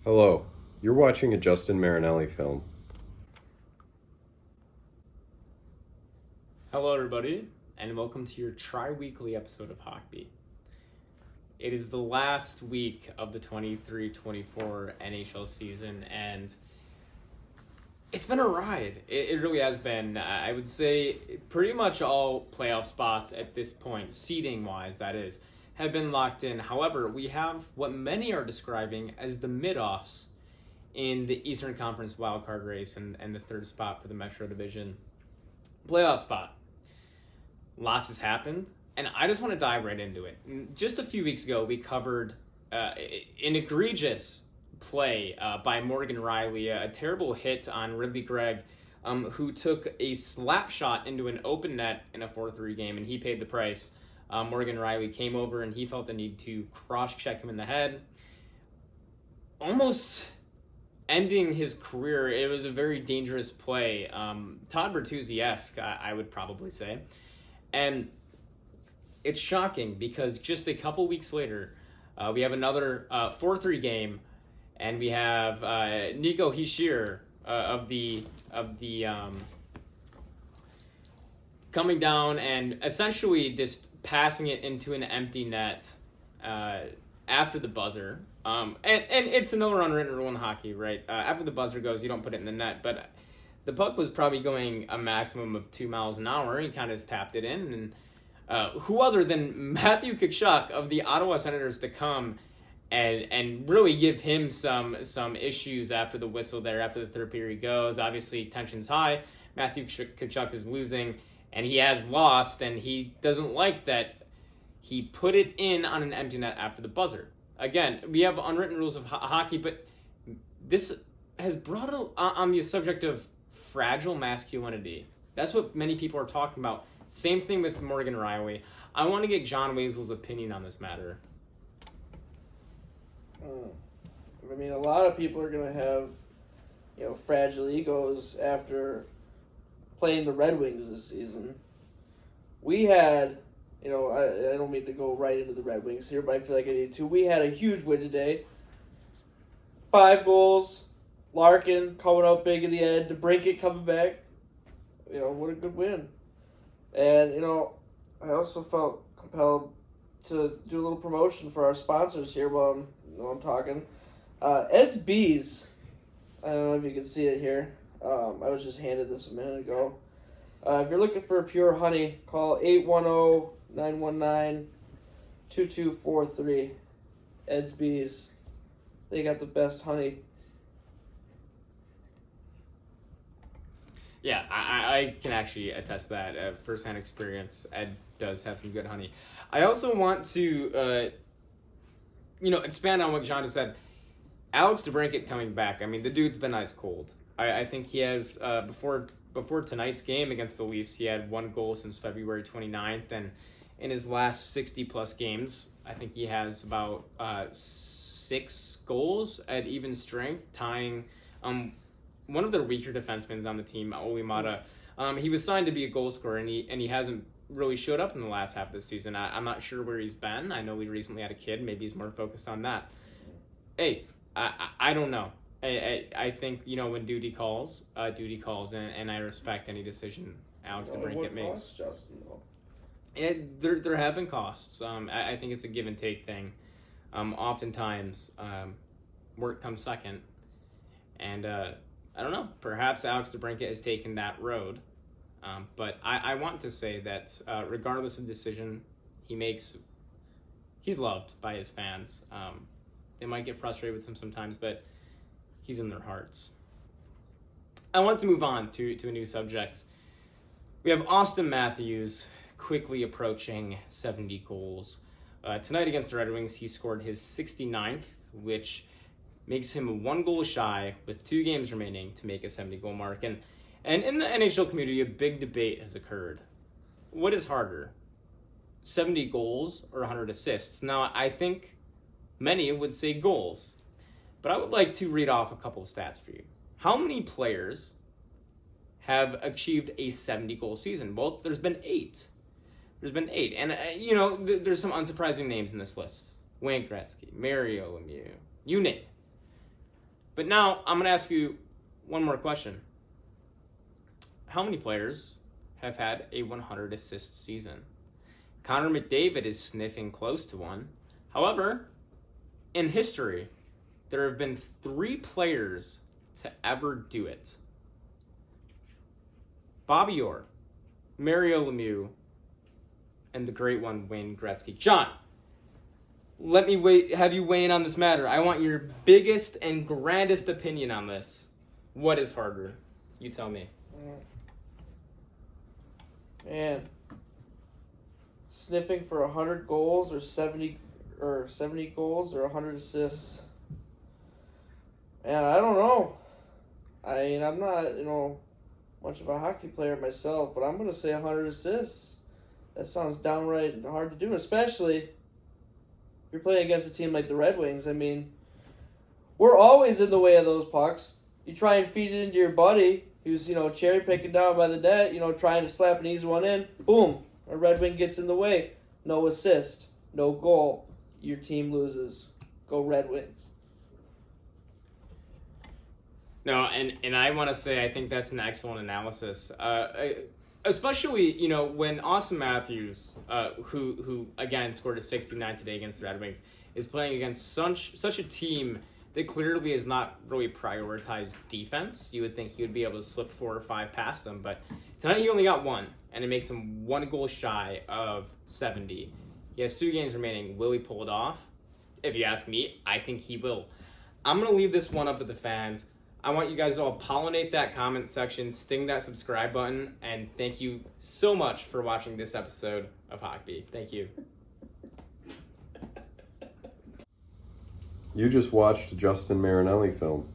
Hello, you're watching a Justin Marinelli film. Hello, everybody, and welcome to your tri-weekly episode of HockBEE. It is the last week of the 23-24 NHL season, and it's been a ride. It really has been. I would say pretty much all playoff spots at this point, seeding-wise, that is, have been locked in. However, we have what many are describing as the mid-offs in the Eastern Conference wildcard race and the third spot for the Metro Division playoff spot. Lots has happened, and I just want to dive right into it. Just a few weeks ago, we covered an egregious play by Morgan Rielly, a terrible hit on Ridley Gregg, who took a slap shot into an open net in a 4-3 game, and he paid the price. Morgan Rielly came over, and he felt the need to cross-check him in the head, almost ending his career. It was a very dangerous play, Todd Bertuzzi-esque, I would probably say. And it's shocking because just a couple weeks later, we have another 4-3 game, and we have Nico Hischier of the coming down and essentially just passing it into an empty net after the buzzer. And it's another unwritten rule in hockey, right? After the buzzer goes, you don't put it in the net, but the puck was probably going a maximum of 2 miles an hour. He kind of just tapped it in, and who other than Matthew Tkachuk of the Ottawa Senators to come and really give him some issues after the whistle there, after the third period goes. Obviously, tension's high. Matthew Tkachuk is losing, and he has lost, and he doesn't like that he put it in on an empty net after the buzzer. Again, we have unwritten rules of hockey, but this has brought on the subject of fragile masculinity. That's what many people are talking about. Same thing with Morgan Rielly. I want to get John Weasel's opinion on this matter. I mean, a lot of people are going to have, fragile egos after playing the Red Wings this season. We had, I don't mean to go right into the Red Wings here, but I feel like I need to. We had a huge win today. 5 goals. Larkin coming out big in the end. DeBrincat coming back. What a good win. And, I also felt compelled to do a little promotion for our sponsors here while I'm talking. Ed's Bees. I don't know if you can see it here. I was just handed this a minute ago. If you're looking for pure honey, call 810-919-2243. Ed's Bees. They got the best honey. Yeah, I can actually attest to that. First-hand experience, Ed does have some good honey. I also want to, expand on what John just said. Alex DeBrincat coming back. I mean, the dude's been ice cold. I think he has, before tonight's game against the Leafs, he had 1 goal since February 29th, and in his last 60-plus games, I think he has about 6 goals at even strength, tying one of the weaker defensemen on the team, Olli Mata. He was signed to be a goal scorer, and he hasn't really showed up in the last half of the season. I'm not sure where he's been. I know he recently had a kid. Maybe he's more focused on that. Hey, I don't know. I think, when duty calls, and I respect any decision Alex DeBrincat makes. Justin, though? There have been costs. I think it's a give and take thing. Oftentimes, work comes second. And I don't know. Perhaps Alex DeBrincat has taken that road. But I want to say that regardless of the decision he makes, he's loved by his fans. They might get frustrated with him sometimes, but he's in their hearts. I want to move on to a new subject. We have Auston Matthews quickly approaching 70 goals. Tonight against the Red Wings, he scored his 69th, which makes him 1 goal shy with 2 games remaining to make a 70-goal mark. And in the NHL community, a big debate has occurred. What is harder, 70 goals or 100 assists? Now, I think many would say goals, but I would like to read off a couple of stats for you. How many players have achieved a 70-goal season? Well, there's been 8. And, there's some unsurprising names in this list. Wayne Gretzky, Mario Lemieux, you name it. But now I'm going to ask you one more question. How many players have had a 100 assist season? Connor McDavid is sniffing close to one. However, in history, there have been 3 players to ever do it. Bobby Orr, Mario Lemieux, and the great one, Wayne Gretzky. John, let me have you weigh in on this matter. I want your biggest and grandest opinion on this. What is harder? You tell me. Man, sniffing for 100 goals or 70 goals or 100 assists. Man, I don't know. I mean, I'm not, much of a hockey player myself, but I'm going to say 100 assists. That sounds downright hard to do, especially if you're playing against a team like the Red Wings. I mean, we're always in the way of those pucks. You try and feed it into your buddy who's, cherry picking down by the net, trying to slap an easy one in. Boom, a Red Wing gets in the way. No assist, no goal. Your team loses. Go Red Wings. No, and I want to say I think that's an excellent analysis. Especially, when Auston Matthews, who again scored a 69 today against the Red Wings, is playing against such a team that clearly has not really prioritized defense. You would think he would be able to slip 4 or 5 past them, but tonight he only got 1, and it makes him 1 goal shy of 70. He has 2 games remaining. Will he pull it off? If you ask me, I think he will. I'm going to leave this one up to the fans. I want you guys to all pollinate that comment section, sting that subscribe button, and thank you so much for watching this episode of HockBEE. Thank you. You just watched a Justin Marinelli film.